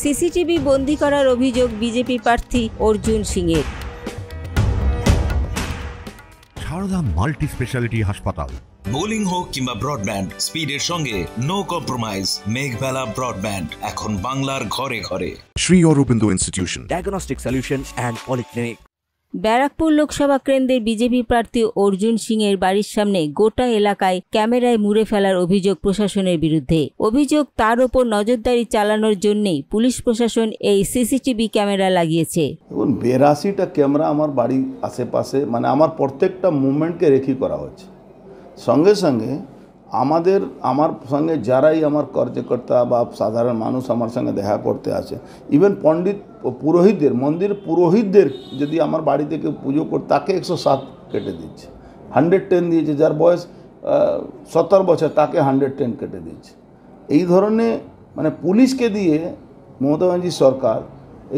CCTV বন্দী করার অভিযোগ বিজেপি প্রার্থী অর্জুন সিংয়ের। সারদা মাল্টি স্পেশালিটি হাসপাতাল। বোলিং হোক কিংবা ব্রডব্যান্ড, স্পিডের সঙ্গে নো কম্প্রোমাইজ। মেঘবেলা ব্রডব্যান্ড এখন বাংলার ঘরে ঘরে। Sri Aurobindo Institution, Diagnostic Solution and Polyclinic। Barrackpore Lok Sabha কেন্দ্রের বিজেপি প্রার্থী অর্জুন সিংয়ের বাড়ির সামনে গোটা এলাকায় ক্যামেরায় মুড়ে ফেলার অভিযোগ প্রশাসনের বিরুদ্ধে। অভিযোগ, তার ওপর নজরদারি চালানোর জন্যই পুলিশ প্রশাসন এই সিসিটিভি ক্যামেরা লাগিয়েছে। দেখুন, 82টা ক্যামেরা আমার বাড়ির আশেপাশে, মানে আমার প্রত্যেকটা মুভমেন্টকে রেখি করা হচ্ছে। সঙ্গে সঙ্গে আমার সঙ্গে যারাই আমার কার্যকর্তা বা সাধারণ মানুষ আমার সঙ্গে দেখা করতে আসে, ইভেন পণ্ডিত পুরোহিতদের, মন্দির পুরোহিতদের যদি আমার বাড়ি থেকে পুজো করে তাকে 107 কেটে দিচ্ছে, 110 দিয়েছে। যার বয়স 70 বছর তাকে 110 কেটে দিচ্ছে। এই ধরনের মানে পুলিশকে দিয়ে মমতা ব্যানার্জি সরকার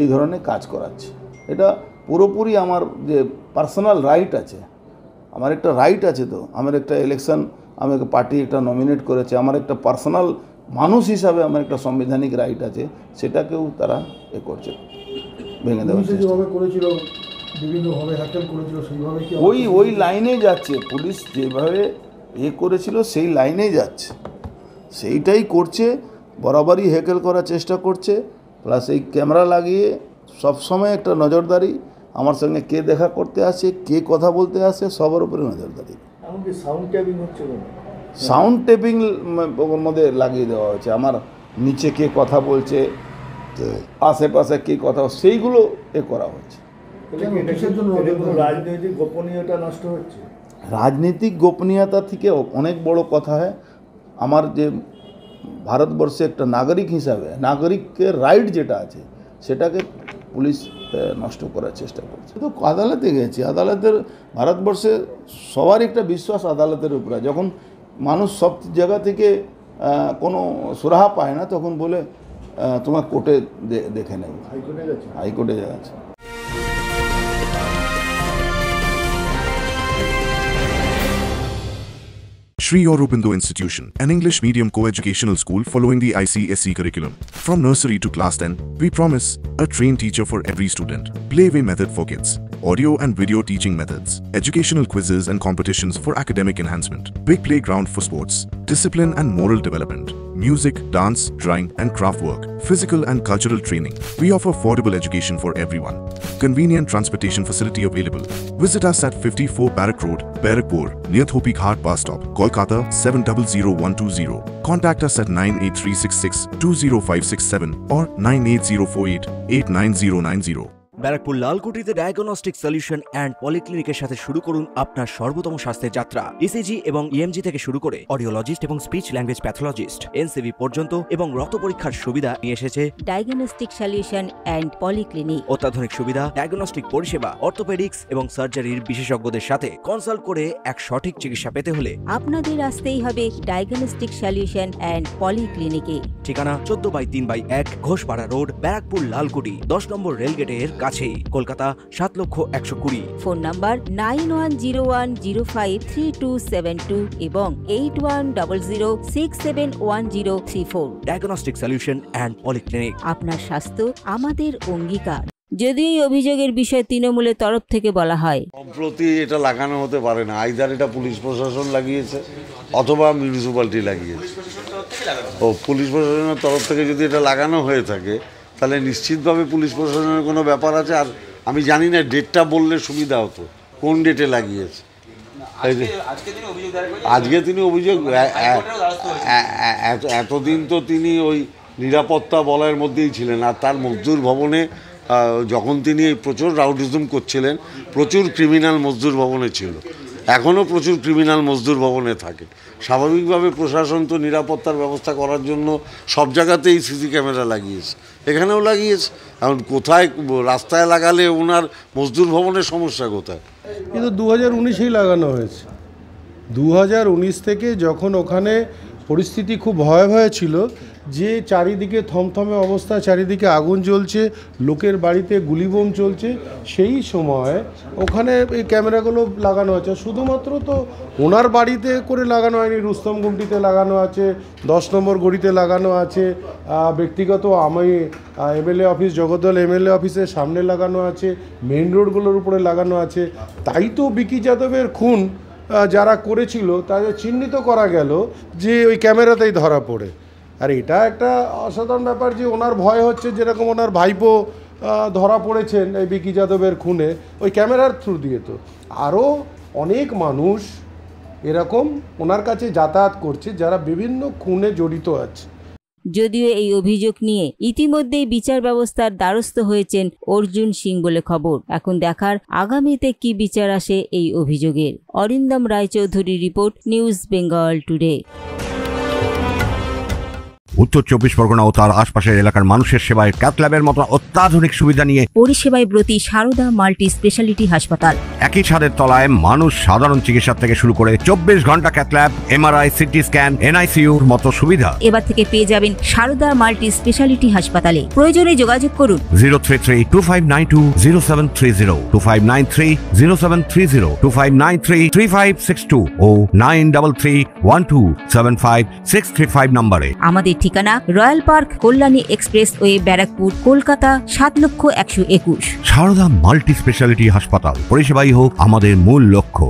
এই ধরনের কাজ করাচ্ছে। এটা পুরোপুরি আমার যে পার্সোনাল রাইট আছে, আমার একটা রাইট আছে, তো আমার একটা ইলেকশন, আমাকে পার্টি একটা নমিনেট করেছে, আমার একটা পার্সোনাল মানুষ হিসাবে আমার একটা সাংবিধানিক রাইট আছে, সেটাকেও তারা করছে, ভেঙে দেওয়ার চেষ্টা করেছিল, বিভিন্নভাবে হ্যাকেল করেছিল। সেইভাবে ওই লাইনে যাচ্ছে পুলিশ, যেভাবে করেছিল সেই লাইনেই যাচ্ছে, সেইটাই করছে। বরাবরই হ্যাকেল করার চেষ্টা করছে, প্লাস এই ক্যামেরা লাগিয়ে সবসময় একটা নজরদারি, আমার সঙ্গে কে দেখা করতে আসে, কে কথা বলতে আসে, সবার উপরে নজরদারি। সাউন্ড টেপিং ওর মধ্যে লাগিয়ে দেওয়া হয়েছে, আমার নিচে কে কথা বলছে, আশেপাশে কে কথা, সেইগুলো করা হচ্ছে। রাজনৈতিক গোপনীয়তা নষ্ট হচ্ছে। রাজনৈতিক গোপনীয়তা থেকে অনেক বড় কথা হয়, আমার যে ভারতবর্ষে একটা নাগরিক হিসাবে নাগরিকের রাইট যেটা আছে সেটাকে পুলিশ নষ্ট করার চেষ্টা করছে। তো আদালতে গেছি, আদালতের ভারতবর্ষে সবার একটা বিশ্বাস আদালতের উপরে। যখন মানুষ সব জায়গা থেকে কোনো সুরাহা পায় না, তখন বলে তোমার কোর্টে দেখে নেব, হাইকোর্টে যাচ্ছে। Sri Aurobindo Institution, an English medium co-educational school following the ICSE curriculum. From nursery to class 10, we promise a trained teacher for every student. Playway method for kids, audio and video teaching methods, educational quizzes and competitions for academic enhancement, big playground for sports, discipline and moral development, music, dance, drawing and craft work, physical and cultural training. We offer affordable education for everyone. Convenient transportation facility available. Visit us at 54 Barrack Road, Barrackpur, near Thopi Ghat bus stop, Kolkata 700120. Contact us at 98366 20567 or 98048 89090. Barrackpore লালকুটিতে diagnostic solution and পলিক্লিনিকের সাথে শুরু করুন আপনার সর্বোত্তম স্বাস্থ্যের যাত্রা। ECG এবং ইএমজি থেকে শুরু করে অডিওলজিস্ট এবং স্পিচ ল্যাঙ্গুয়েজ প্যাথোলজিস্ট, এনসিভি পর্যন্ত এবং রক্ত পরীক্ষার সুবিধা নিয়ে এসেছে ডায়াগনস্টিক সলিউশন অ্যান্ড পলিক্লিনিক। অত্যাধুনিক সুবিধা, ডায়াগনস্টিক পরিষেবা, অর্থোপেডিক্স এবং সার্জারির বিশেষজ্ঞদের সাথে কনসাল্ট করে এক সঠিক চিকিৎসা পেতে হলে আপনাদের আসতেই হবে ডায়াগনস্টিক সলিউশন অ্যান্ড পলিক্লিনিকে। ঠিকানা 14/3/1 ঘোষপাড়া রোড, ব্যারাকপুর লালকুটি, 10 নম্বর রেলগেটের কাছেই, কলকাতা 7,20,020। ফোন নাম্বার 9101053272 এবং 8100671034। Diagnostic solution and polyclinic. আপনার স্বাস্থ্য আমাদের অঙ্গীকার। যদিও এই অভিযোগের বিষয়ে তৃণমূলের তরফ থেকে বলা হয়, সম্প্রতি এটা লাগানো হতে পারে না, আইদার এটা পুলিশ প্রশাসন লাগিয়েছে অথবা মিউনিসিপ্যালিটি লাগিয়েছে। ও পুলিশ প্রশাসনের তরফ থেকে যদি এটা লাগানো হয়ে থাকে তাহলে নিশ্চিতভাবে পুলিশ প্রশাসনের কোনো ব্যাপার আছে। আর আমি জানি না, ডেটটা বললে সুবিধা হতো, কোন ডেটে লাগিয়েছে। আজকে তিনি অভিযোগ, এতদিন তো তিনি ওই নিরাপত্তা বলয়ের মধ্যেই ছিলেন। আর তার মজদুর ভবনে যখন তিনি এই প্রচুর রাউডিজম করছিলেন, প্রচুর ক্রিমিনাল মজদুর ভবনে ছিল, এখনও প্রচুর ক্রিমিনাল মজদুর ভবনে থাকে। স্বাভাবিকভাবে প্রশাসন তো নিরাপত্তার ব্যবস্থা করার জন্য সব জায়গাতেই সিসি ক্যামেরা লাগিয়েছে, এখানেও লাগিয়েছে। এখন কোথায় রাস্তায় লাগালে ওনার মজদুর ভবনের সমস্যা কোথায়? কিন্তু 2019-এই লাগানো হয়েছে। 2019 থেকে যখন ওখানে পরিস্থিতি খুব ভয়াবহ ছিল, যে চারিদিকে থমথমে অবস্থা, চারিদিকে আগুন জ্বলছে, লোকের বাড়িতে গুলিবোম চলছে। সেই সময় ওখানে এই ক্যামেরাগুলো লাগানো আছে। শুধুমাত্র তো ওনার বাড়িতে করে লাগানো হয়নি, রুস্তম গুমটিতে লাগানো আছে, 10 নম্বর গড়িতে লাগানো আছে, ব্যক্তিগত আমি এমএলএ অফিস, জগদ্দল এমএলএ অফিসের সামনে লাগানো আছে, মেইন রোডগুলোর উপরে লাগানো আছে। তাই তো বিকি যাদবের খুন যারা করেছিল তাদের চিহ্নিত করা গেল যে ওই ক্যামেরাতেই ধরা পড়ে। আর এটা একটা অসাধারণ ব্যাপার যে ওনার ভয় হচ্ছে, যেরকম ওনার ভাইপো ধরা পড়েছেন এই বিকি যাদবের খুনে ওই ক্যামেরার থ্রু দিয়ে। তো আরও অনেক মানুষ এরকম ওনার কাছে যাতায়াত করছে যারা বিভিন্ন খুনে জড়িত আছে। যদিও এই অভিযোগ নিয়ে ইতিমধ্যেই বিচার ব্যবস্থার দ্বারস্থ হয়েছেন অর্জুন সিং বলে খবর। এখন দেখার আগামীতে কি বিচার আসে এই অভিযোগের। Arindam Raychaudhuri report, news Bengal today. Uttar 24 Pargana ও তার আশপাশের এলাকার মানুষের সেবায় ক্যাথ ল্যাবের মতো অত্যাধুনিক সুবিধা নিয়ে পরিষেবায় ব্রতী সারদা মাল্টি স্পেশালিটি হাসপাতাল। একই ছাদের তলায় মানুষ সাধারণ চিকিৎসা থেকে শুরু করে 24 ঘন্টা cath lab, MRI, CT scan, এনআইসিইউর মতো সুবিধা এবার থেকে পেয়ে যাবেন সারদা মাল্টি স্পেশালিটি হাসপাতালে। প্রয়োজনে যোগাযোগ করুন 033-2592-0730, 2593-0730, 2593-3562 ও 9331275635 নম্বরে। আমাদের ঠিকানা royal park, Kalyani expressway, Barrackpore, Kolkata 7,121,000। Sarada multi speciality হাসপাতাল, পরিষেবাই হোক আমাদের মূল লক্ষ্য।